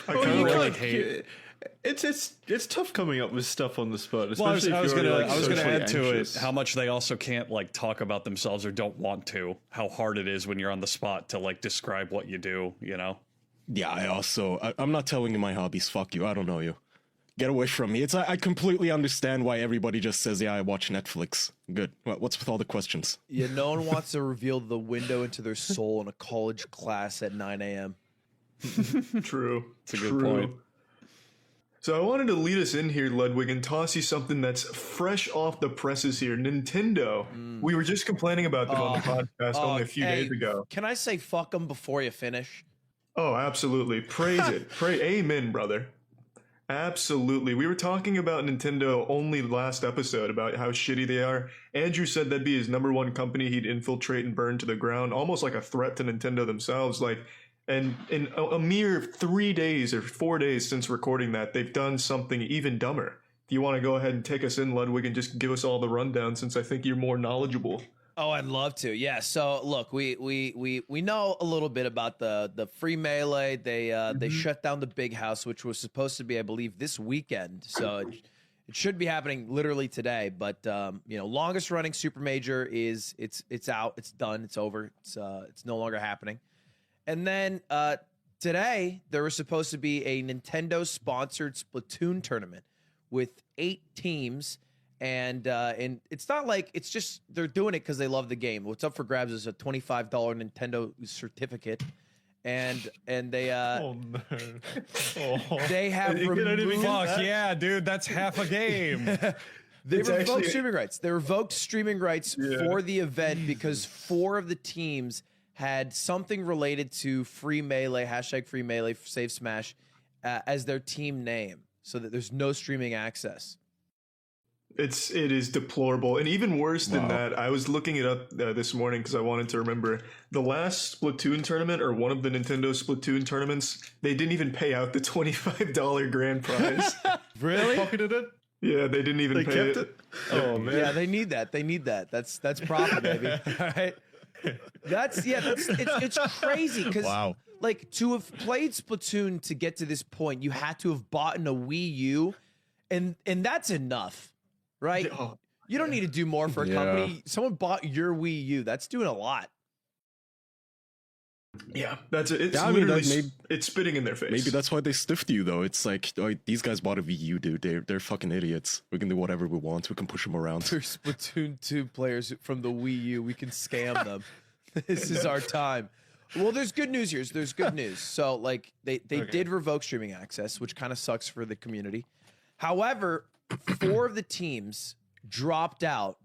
I Oh, kind you of really like hate. it's tough coming up with stuff on the spot, Well, I especially was if you're gonna socially add to it anxious. how much they also can't like talk about themselves or don't want to. How hard it is when you're on the spot to like describe what you do. You know. Yeah, I'm not telling you my hobbies. Fuck you. I don't know you. Get away from me. I completely understand why everybody just says, yeah, I watch Netflix. Good. What's with all the questions? Yeah, no one wants to reveal the window into their soul in a college class at 9 a.m. True. It's a good point. So I wanted to lead us in here, Ludwig, and toss you something that's fresh off the presses here. Nintendo. We were just complaining about them on the podcast only a few days ago. Can I say fuck them before you finish? Oh, absolutely. Praise it. Pray amen, brother. Absolutely. We were talking about Nintendo only last episode about how shitty they are. Andrew said that'd be his number one company he'd infiltrate and burn to the ground, almost like a threat to Nintendo themselves. And in a mere 3 days or 4 days since recording that, they've done something even dumber. Do you want to go ahead and take us in, Ludwig, and just give us all the rundown since I think you're more knowledgeable? Oh, I'd love to. Yeah. So look, we know a little bit about the free melee. They shut down the big house, which was supposed to be, I believe, this weekend. So it should be happening literally today. But longest running super major is it's out, it's done, it's over, it's no longer happening. And then today there was supposed to be a Nintendo sponsored Splatoon tournament with 8 teams. And it's not like it's just they're doing it because they love the game. What's up for grabs is a $25 Nintendo certificate, and they Oh, no. Oh. they have removed. Fuck yeah, dude, that's half a game. They It's revoked actually- streaming rights. They revoked streaming rights for the event because 4 of the teams had something related to free melee, #free melee, save smash, as their team name, so that there's no streaming access. It is deplorable. And even worse than that, I was looking it up this morning because I wanted to remember the last Splatoon tournament, or one of the Nintendo Splatoon tournaments, they didn't even pay out the $25 grand prize. Really? Pocketed it? Yeah, they didn't even They pay kept it. it? Oh, man. Yeah, they need that. They need that. That's profit, baby. All right. It's crazy because Wow. like to have played Splatoon to get to this point, you had to have bought a Wii U, and that's enough, right? Oh, You don't need to do more for a company. Someone bought your Wii U. That's doing a lot. yeah, that's it. It's Yeah, I mean, literally it's spitting in their face. Maybe that's why they stiffed you, though. It's like, oh, these guys bought a Wii U, dude. They're fucking idiots. We can do whatever we want. We can push them around. There's Splatoon 2 players from the Wii U. We can scam them. This is our time. Well, there's good news here. There's good news. So, like, they did revoke streaming access, which kind of sucks for the community. However, 4 of the teams dropped out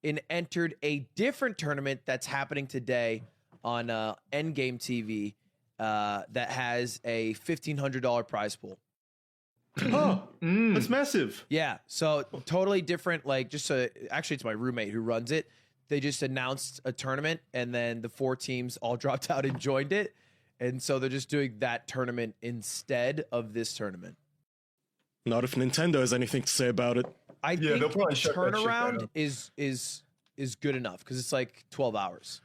and entered a different tournament that's happening today on Endgame TV that has a $1,500 prize pool. Oh, that's massive. Yeah, so totally different. Like, actually, it's my roommate who runs it. They just announced a tournament, and then the 4 teams all dropped out and joined it, and so they're just doing that tournament instead of this tournament. Not if Nintendo has anything to say about it. I they'll think probably shut that shit turnaround down. is good enough because it's like 12 hours.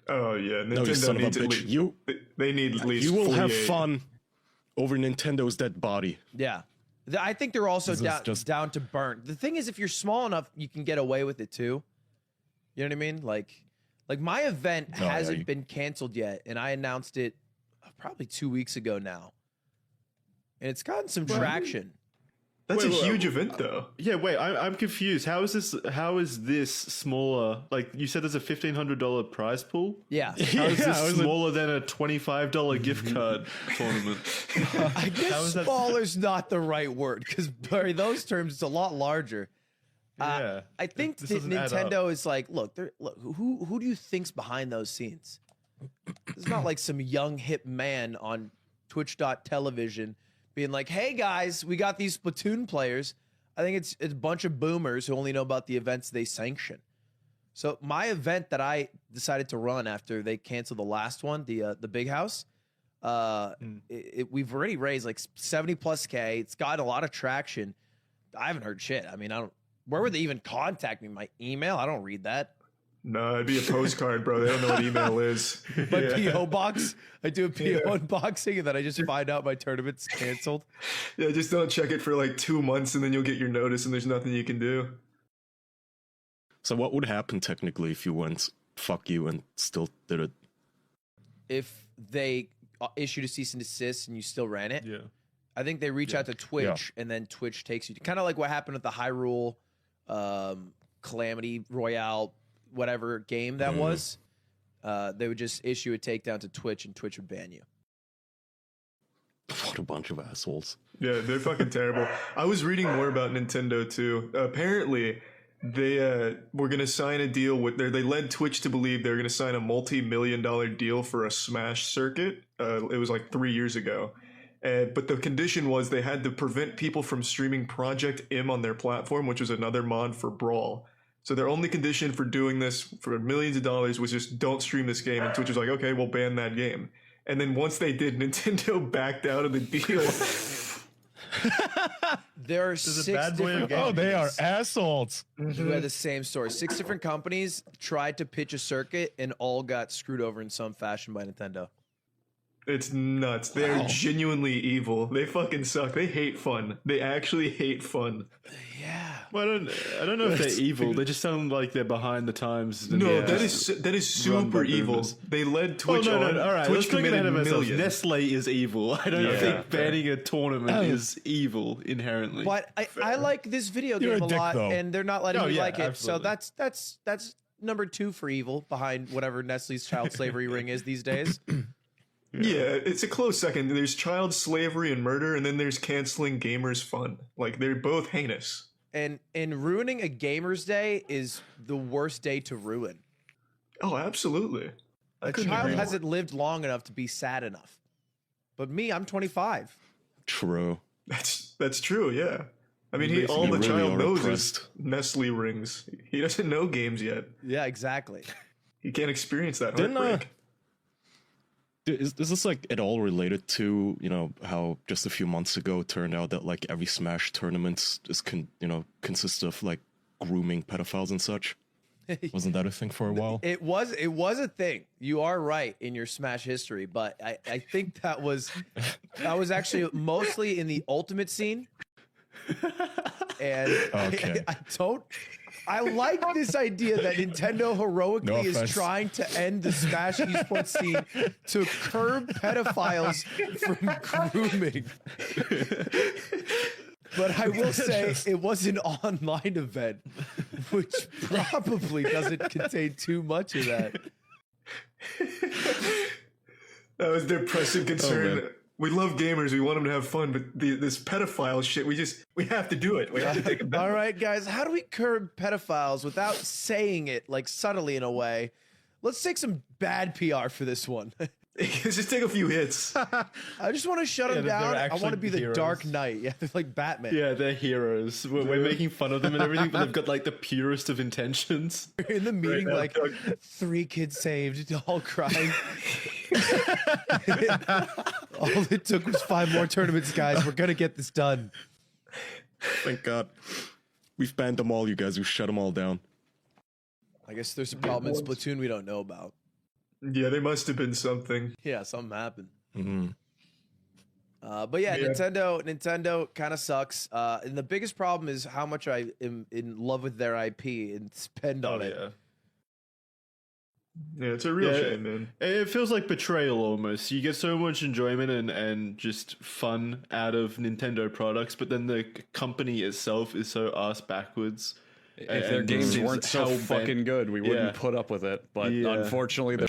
Oh yeah, No, you son Nintendo of a needs at bitch. least. They need at least. You will have 48. fun over Nintendo's dead body. Yeah. I think they're also This is down to burn. The thing is, if you're small enough, you can get away with it too. You know what I mean? Like my event hasn't been canceled yet, and I announced it probably 2 weeks ago now, and it's gotten some traction. That's Wait, a wait, huge event, though. Yeah, wait, I'm confused. How is this smaller? Like, you said there's a $1,500 prize pool? Yeah. How is Yeah, this smaller than a $25 gift card tournament? I guess smaller's not the right word because by those terms, it's a lot larger. Yeah. I think This that doesn't add Nintendo is like, look, who do you think's behind those scenes? It's not like some young hip man on Twitch.television being like, hey guys, we got these Splatoon players. I think it's a bunch of boomers who only know about the events they sanction. So my event that I decided to run after they canceled the last one, the big house, we've already raised like 70+K. It's got a lot of traction. I haven't heard shit. I mean, where would they even contact me? My email? I don't read that. No, it'd be a postcard, bro. They don't know what email is. My Yeah. PO box. I do a PO unboxing and then I just find out my tournament's canceled. Yeah, just don't check it for like 2 months and then you'll get your notice and there's nothing you can do. So what would happen technically if you went fuck you and still did it? If they issued a cease and desist and you still ran it, Yeah. I think they reach out to Twitch and then Twitch takes you. Kind of like what happened with the Hyrule Calamity Royale, whatever game that was. They would just issue a takedown to Twitch and Twitch would ban you. What a bunch of assholes. Yeah, they're fucking terrible. I was reading more about Nintendo too. Apparently, they were going to sign a deal with they led Twitch to believe they were going to sign a multi-million-dollar deal for a Smash circuit. It was like 3 years ago. But the condition was they had to prevent people from streaming Project M on their platform, which was another mod for Brawl. So their only condition for doing this for millions of dollars was just don't stream this game. And Twitch was like, okay, we'll ban that game. And then once they did, Nintendo backed out of the deal. There are a 6 bad way of different getting- Oh, they are companies assholes. who had the same story. 6 different companies tried to pitch a circuit and all got screwed over in some fashion by Nintendo. It's nuts. They're genuinely evil. They fucking suck. They hate fun. They actually hate fun. Yeah. Well, I don't know if they're evil. They just sound like they're behind the times. and No, they're that is run by super evil. boomers. They led Oh, Twitch no, on. no, all right. Twitch Let's not get ahead committed of ourselves. millions. Nestle is evil. I don't Yeah, think fair. banning a tournament is evil inherently. But I like this video You're game a a dick, lot, though. and they're not letting Oh, me yeah, like it. absolutely. So that's number 2 for evil behind whatever Nestle's child slavery ring is these days. Yeah, it's a close second. There's child slavery and murder, and then there's canceling gamers' fun. Like, they're both heinous. And ruining a gamer's day is the worst day to ruin. Oh, absolutely. A couldn't child agree more. hasn't lived long enough to be sad enough. But me, I'm 25. True. That's true, yeah. I mean, Makes all me the really child are knows oppressed. is Nestle rings. He doesn't know games yet. Yeah, exactly. He can't experience that Didn't, heartbreak. Is this like at all related to, you know, how just a few months ago it turned out that like every Smash tournament is consists of like grooming pedophiles and such? Wasn't that a thing for a while? It was a thing. You are right in your Smash history, but I think that was actually mostly in the Ultimate scene. And Okay. I like this idea that Nintendo heroically No is offense. trying to end the Smash esports scene to curb pedophiles from grooming. But I will say it was an online event, which probably doesn't contain too much of that. That was their pressing concern. man. We love gamers. We want them to have fun, but this pedophile shit, we have to do it. We have to take it back. All right, guys, how do we curb pedophiles without saying it like subtly in a way? Let's take some bad PR for this one. Just take a few hits. I just want to shut them they're down. I actually want to be the heroes. Dark Knight. Yeah, they're like Batman. Yeah, they're heroes. We're making fun of them and everything, but they've got like the purest of intentions. In the meeting, now, like Doug. 3 kids saved, all crying. All it took was 5 more tournaments, guys. We're gonna get this done. Thank God. We've banned them all, you guys. We've shut them all down. I guess there's a problem in Splatoon we don't know about. Yeah, there must have been something. Yeah, something happened. Hmm. But yeah, Nintendo kind of sucks. And the biggest problem is how much I am in love with their IP and spend on it. yeah. Yeah, it's a real Yeah. shame, man. It feels like betrayal almost. You get so much enjoyment and just fun out of Nintendo products, but then the company itself is so ass backwards. If their And games seems weren't so hell-bent. fucking good, we wouldn't Yeah. put up with it. But Yeah. unfortunately, the